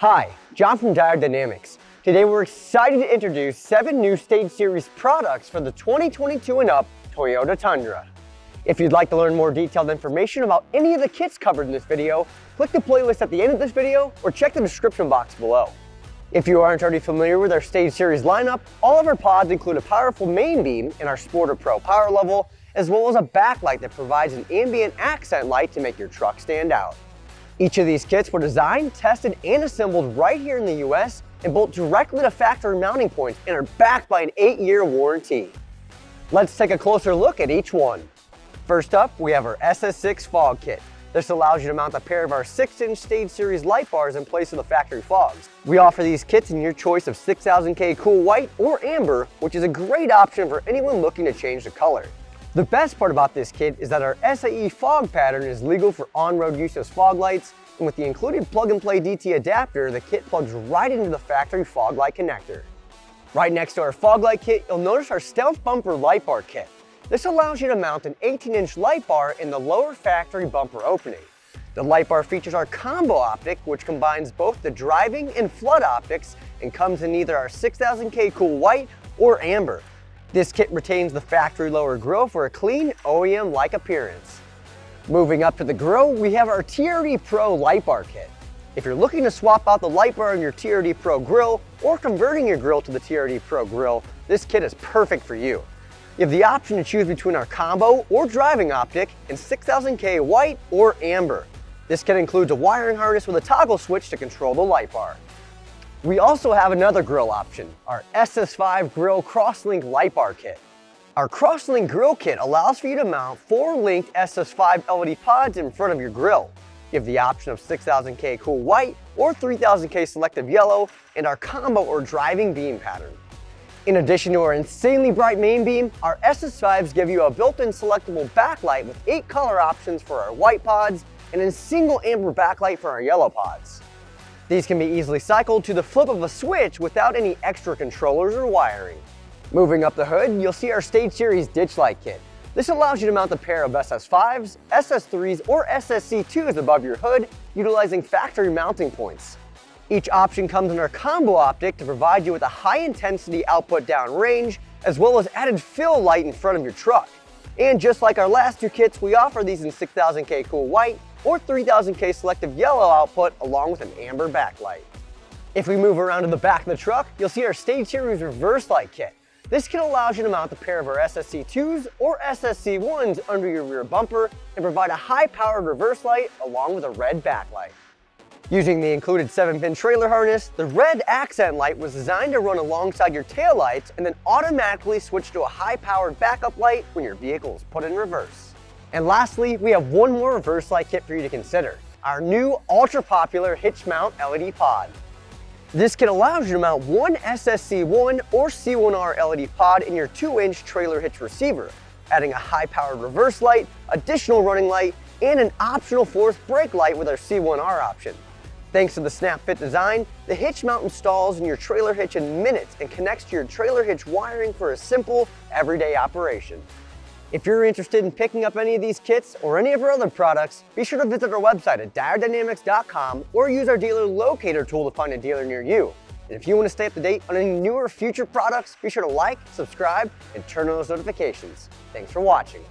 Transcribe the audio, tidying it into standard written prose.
Hi, John from Diode. Today we're excited to introduce 7 new Stage Series products for the 2022 and up Toyota Tundra. If you'd like to learn more detailed information about any of the kits covered in this video, click the playlist at the end of this video or check the description box below. If you aren't already familiar with our Stage Series lineup, all of our pods include a powerful main beam in our Sport or Pro power level, as well as a backlight that provides an ambient accent light to make your truck stand out. Each of these kits were designed, tested, and assembled right here in the US and built directly to factory mounting points and are backed by an 8-year warranty. Let's take a closer look at each one. First up, we have our SS6 fog kit. This allows you to mount a pair of our 6-inch Stage Series light bars in place of the factory fogs. We offer these kits in your choice of 6000K cool white or amber, which is a great option for anyone looking to change the color. The best part about this kit is that our SAE fog pattern is legal for on-road use as fog lights, and with the included plug-and-play DT adapter, the kit plugs right into the factory fog light connector. Right next to our fog light kit, you'll notice our Stealth Bumper light bar kit. This allows you to mount an 18-inch light bar in the lower factory bumper opening. The light bar features our combo optic, which combines both the driving and flood optics and comes in either our 6000K cool white or amber. This kit retains the factory lower grille for a clean, OEM-like appearance. Moving up to the grille, we have our TRD Pro light bar kit. If you're looking to swap out the light bar in your TRD Pro grille or converting your grille to the TRD Pro grille, this kit is perfect for you. You have the option to choose between our combo or driving optic and 6000K white or amber. This kit includes a wiring harness with a toggle switch to control the light bar. We also have another grille option, our SS5 Grille CrossLink light bar kit. Our CrossLink grille kit allows for you to mount 4 linked SS5 LED pods in front of your grille. You have the option of 6000K cool white or 3000K selective yellow and our combo or driving beam pattern. In addition to our insanely bright main beam, our SS5s give you a built-in selectable backlight with 8 color options for our white pods and a single amber backlight for our yellow pods. These can be easily cycled to the flip of a switch without any extra controllers or wiring. Moving up the hood, you'll see our Stage Series ditch light kit. This allows you to mount a pair of SS5s, SS3s, or SSC2s above your hood, utilizing factory mounting points. Each option comes in our combo optic to provide you with a high-intensity output down range, as well as added fill light in front of your truck. And just like our last 2 kits, we offer these in 6000K cool white or 3000K selective yellow output along with an amber backlight. If we move around to the back of the truck, you'll see our Stage Series reverse light kit. This kit allows you to mount a pair of our SSC2s or SSC1s under your rear bumper and provide a high-powered reverse light along with a red backlight. Using the included 7-pin trailer harness, the red accent light was designed to run alongside your taillights and then automatically switch to a high-powered backup light when your vehicle is put in reverse. And lastly, we have one more reverse light kit for you to consider, our new ultra-popular HitchMount LED pod. This kit allows you to mount one SSC1 or C1R LED pod in your 2-inch trailer hitch receiver, adding a high-powered reverse light, additional running light, and an optional 4th brake light with our C1R option. Thanks to the snap-fit design, the hitch mount installs in your trailer hitch in minutes and connects to your trailer hitch wiring for a simple, everyday operation. If you're interested in picking up any of these kits or any of our other products, be sure to visit our website at diodynamics.com or use our dealer locator tool to find a dealer near you. And if you want to stay up to date on any newer future products, be sure to like, subscribe, and turn on those notifications. Thanks for watching.